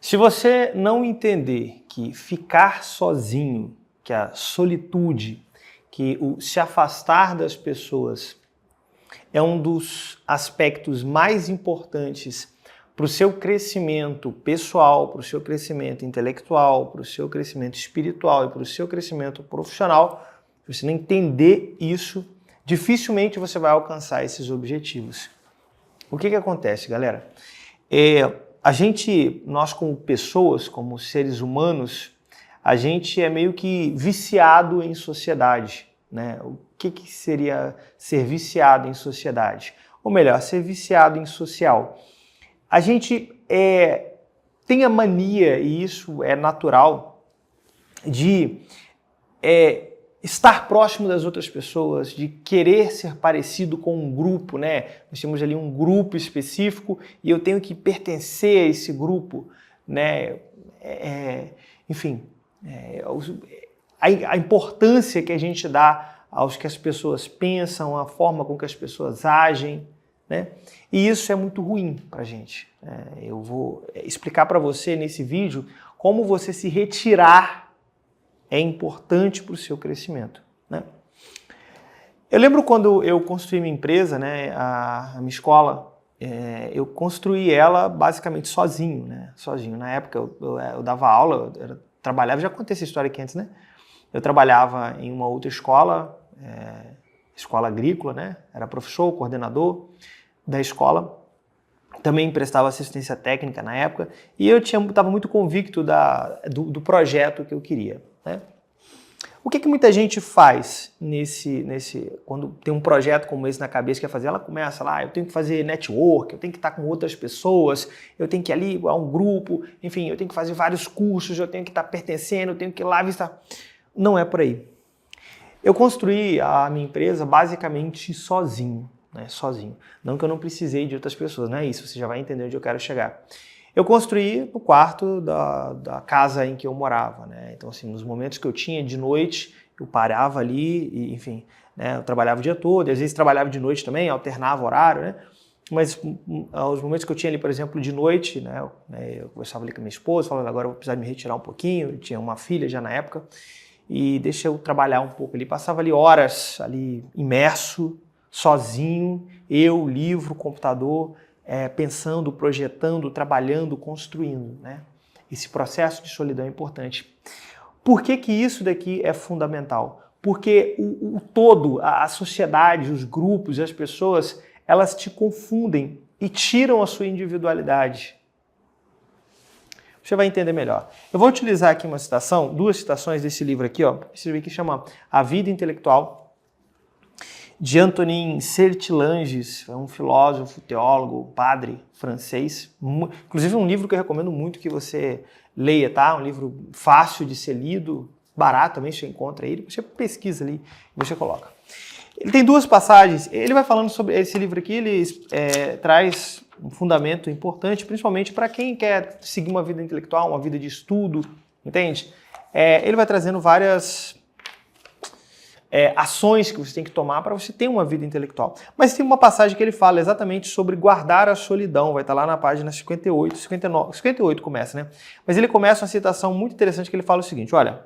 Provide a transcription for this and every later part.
Se você não entender que ficar sozinho, que a solitude, que o se afastar das pessoas é um dos aspectos mais importantes para o seu crescimento pessoal, para o seu crescimento intelectual, para o seu crescimento espiritual e para o seu crescimento profissional, se você não entender isso, dificilmente você vai alcançar esses objetivos. O que acontece, galera? Nós como pessoas, como seres humanos, a gente é meio que viciado em sociedade, né? O que seria ser viciado em sociedade? Ou melhor, ser viciado em social. A gente tem a mania, e isso é natural, de estar próximo das outras pessoas, de querer ser parecido com um grupo, né? Nós temos ali um grupo específico e eu tenho que pertencer a esse grupo, né? A importância que a gente dá aos que as pessoas pensam, a forma com que as pessoas agem, né? E isso é muito ruim para a gente. Eu vou explicar para você nesse vídeo como você se retirar é importante para o seu crescimento, né? Eu lembro quando eu construí minha empresa, né, a minha escola, eu construí ela basicamente sozinho, né? Sozinho. Na época eu dava aula, eu trabalhava, já contei essa história aqui antes, né? Eu trabalhava em uma outra escola, escola agrícola, né? Era professor, coordenador da escola. Também prestava assistência técnica na época e eu estava muito convicto do projeto que eu queria, né? O que muita gente faz quando tem um projeto como esse na cabeça que quer fazer? Ela começa lá, eu tenho que fazer network, eu tenho que estar com outras pessoas, eu tenho que ir ali a um grupo, enfim, eu tenho que fazer vários cursos, eu tenho que estar pertencendo, eu tenho que ir lá visitar. Não é por aí. Eu construí a minha empresa basicamente sozinho. Né, sozinho. Não que eu não precisei de outras pessoas, não é isso, você já vai entender onde eu quero chegar. Eu construí no quarto da casa em que eu morava, né? Então, assim, nos momentos que eu tinha de noite, eu parava ali e, enfim, né, eu trabalhava o dia todo, e às vezes trabalhava de noite também, alternava horário, né? Mas aos momentos que eu tinha ali, por exemplo, de noite, né, eu conversava ali com a minha esposa, falando, agora eu vou precisar me retirar um pouquinho, eu tinha uma filha já na época, e deixa eu trabalhar um pouco ali. Passava ali horas ali imerso, sozinho, eu, livro, computador, pensando, projetando, trabalhando, construindo, né? Esse processo de solidão é importante. Por que isso daqui é fundamental? Porque o todo, a sociedade, os grupos, as pessoas, elas te confundem e tiram a sua individualidade. Você vai entender melhor. Eu vou utilizar aqui uma citação, duas citações desse livro aqui, ó. Esse livro aqui chama A Vida Intelectual, de Antonin Sertilanges, é um filósofo, teólogo, padre francês. Inclusive um livro que eu recomendo muito que você leia, tá? Um livro fácil de ser lido, barato também, você encontra ele. Você pesquisa ali e você coloca. Ele tem duas passagens, ele vai falando sobre esse livro aqui, ele traz um fundamento importante, principalmente para quem quer seguir uma vida intelectual, uma vida de estudo, entende? Ele vai trazendo várias ações que você tem que tomar para você ter uma vida intelectual. Mas tem uma passagem que ele fala exatamente sobre guardar a solidão, vai estar lá na página 58, 59, 58 começa, né? Mas ele começa uma citação muito interessante que ele fala o seguinte, olha,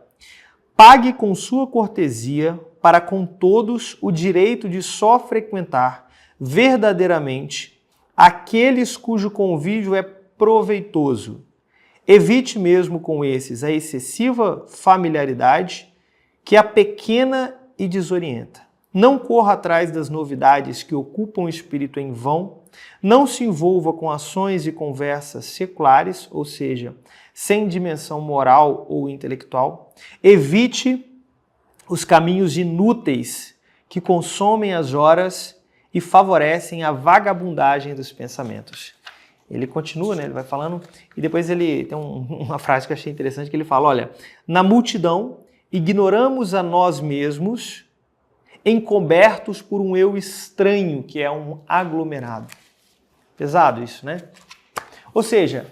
pague com sua cortesia para com todos o direito de só frequentar verdadeiramente aqueles cujo convívio é proveitoso. Evite mesmo com esses a excessiva familiaridade que a pequena e desorienta. Não corra atrás das novidades que ocupam o espírito em vão, não se envolva com ações e conversas seculares, ou seja, sem dimensão moral ou intelectual. Evite os caminhos inúteis que consomem as horas e favorecem a vagabundagem dos pensamentos. Ele continua, né? Ele vai falando, e depois ele tem uma frase que eu achei interessante, que ele fala, olha, na multidão ignoramos a nós mesmos, encobertos por um eu estranho, que é um aglomerado. Pesado isso, né? Ou seja,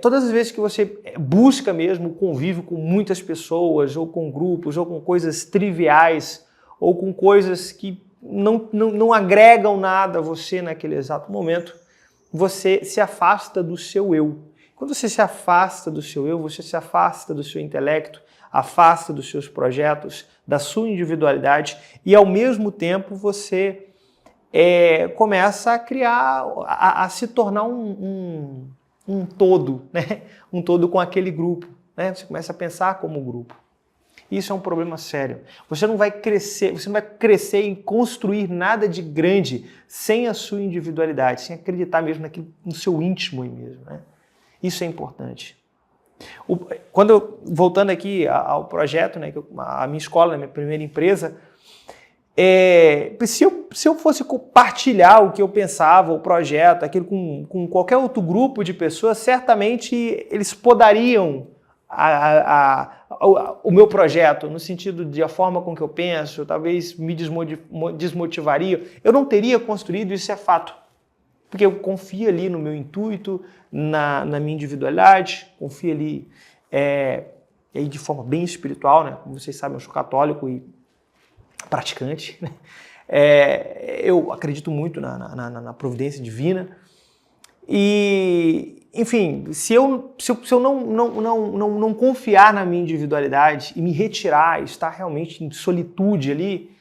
todas as vezes que você busca mesmo o convívio com muitas pessoas, ou com grupos, ou com coisas triviais, ou com coisas que não agregam nada a você naquele exato momento, você se afasta do seu eu. Quando você se afasta do seu eu, você se afasta do seu intelecto, afasta dos seus projetos, da sua individualidade e, ao mesmo tempo, você começa a criar, a se tornar um todo, né? Um todo com aquele grupo, né? Você começa a pensar como grupo. Isso é um problema sério. Você não vai crescer e construir nada de grande sem a sua individualidade, sem acreditar mesmo naquilo, no seu íntimo mesmo, né? Isso é importante. Voltando aqui ao projeto, né, a minha escola, a minha primeira empresa, se eu fosse compartilhar o que eu pensava, o projeto, aquilo com qualquer outro grupo de pessoas, certamente eles podariam o meu projeto, no sentido de a forma com que eu penso, talvez me desmotivaria. Eu não teria construído, isso é fato. Porque eu confio ali no meu intuito, na minha individualidade, confio ali de forma bem espiritual, né? Como vocês sabem, eu sou católico e praticante, né? Eu acredito muito na providência divina. E, enfim, se eu não confiar na minha individualidade e me retirar, estar realmente em solitude ali,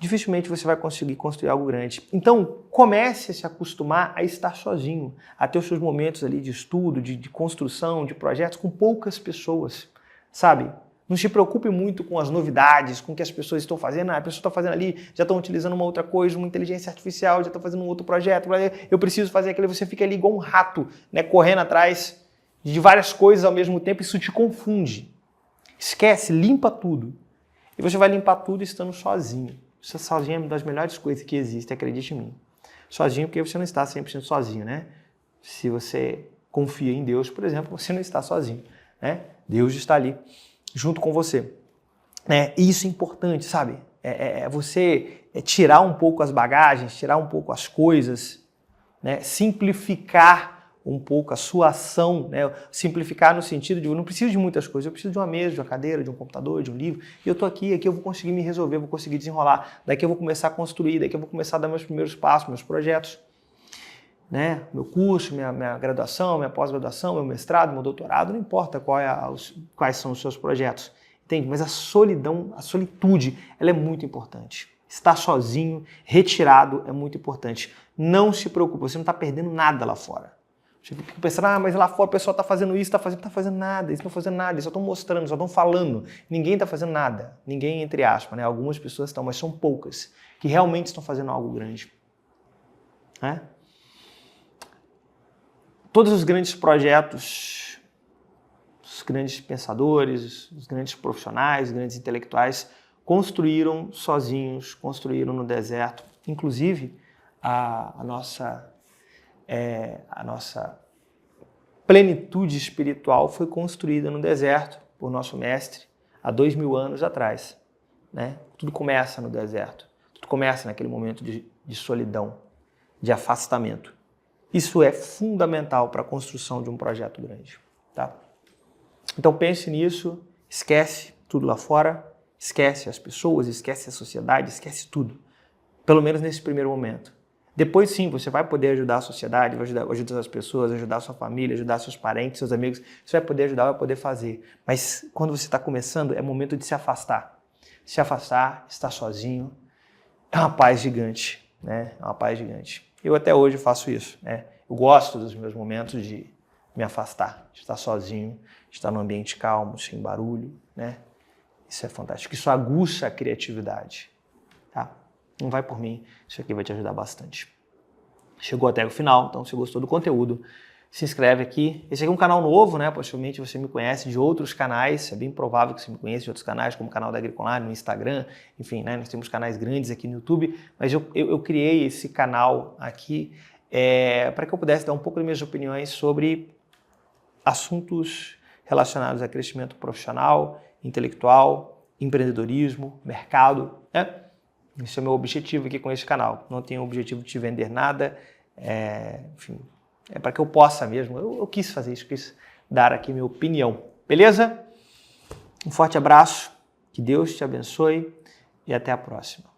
dificilmente você vai conseguir construir algo grande. Então, comece a se acostumar a estar sozinho, a ter os seus momentos ali de estudo, de construção, de projetos com poucas pessoas, sabe? Não se preocupe muito com as novidades, com o que as pessoas estão fazendo. A pessoa está fazendo ali, já estão utilizando uma outra coisa, uma inteligência artificial, já estão fazendo um outro projeto. Eu preciso fazer aquilo. Você fica ali igual um rato, né, correndo atrás de várias coisas ao mesmo tempo. Isso te confunde. Esquece, limpa tudo. E você vai limpar tudo estando sozinho. Você sozinho é uma das melhores coisas que existe, acredite em mim. Sozinho porque você não está 100% sozinho, né? Se você confia em Deus, por exemplo, você não está sozinho, né? Deus está ali junto com você. E isso é importante, sabe? Você tirar um pouco as bagagens, tirar um pouco as coisas, né? Simplificar um pouco a sua ação, né? Simplificar no sentido de eu não preciso de muitas coisas, eu preciso de uma mesa, de uma cadeira, de um computador, de um livro, e eu estou aqui eu vou conseguir me resolver, vou conseguir desenrolar, daqui eu vou começar a construir, daqui eu vou começar a dar meus primeiros passos, meus projetos, né? Meu curso, minha graduação, minha pós-graduação, meu mestrado, meu doutorado, não importa quais são os seus projetos, entende? Mas a solidão, a solitude, ela é muito importante. Estar sozinho, retirado, é muito importante. Não se preocupe, você não está perdendo nada lá fora. Você fica pensando, mas lá fora o pessoal está fazendo isso, não está fazendo nada, eles não estão fazendo nada, eles só estão mostrando, só estão falando. Ninguém está fazendo nada, ninguém entre aspas, né? Algumas pessoas estão, mas são poucas, que realmente estão fazendo algo grande. Né? Todos os grandes projetos, os grandes pensadores, os grandes profissionais, os grandes intelectuais construíram sozinhos, construíram no deserto, inclusive a nossa plenitude espiritual foi construída no deserto por nosso mestre há 2000 anos atrás, né? Tudo começa no deserto, tudo começa naquele momento de solidão, de afastamento. Isso é fundamental para a construção de um projeto grande, tá? Então pense nisso, esquece tudo lá fora, esquece as pessoas, esquece a sociedade, esquece tudo, pelo menos nesse primeiro momento. Depois sim, você vai poder ajudar a sociedade, vai ajudar as pessoas, ajudar a sua família, ajudar seus parentes, seus amigos. Você vai poder ajudar, vai poder fazer. Mas quando você está começando, é momento de se afastar. Se afastar, estar sozinho, é uma paz gigante, né? É uma paz gigante. Eu até hoje faço isso, né? Eu gosto dos meus momentos de me afastar, de estar sozinho, de estar num ambiente calmo, sem barulho, né? Isso é fantástico. Isso aguça a criatividade, tá? Não vai por mim, isso aqui vai te ajudar bastante. Chegou até o final, então se gostou do conteúdo, se inscreve aqui. Esse aqui é um canal novo, né? Possivelmente você me conhece de outros canais, é bem provável que você me conheça de outros canais, como o canal da Agricolar no Instagram, enfim, né? Nós temos canais grandes aqui no YouTube, mas eu criei esse canal aqui para que eu pudesse dar um pouco de minhas opiniões sobre assuntos relacionados a crescimento profissional, intelectual, empreendedorismo, mercado, né? Esse é o meu objetivo aqui com esse canal. Não tenho o objetivo de te vender nada, enfim, é para que eu possa mesmo. Eu quis fazer isso, quis dar aqui minha opinião. Beleza? Um forte abraço, que Deus te abençoe e até a próxima.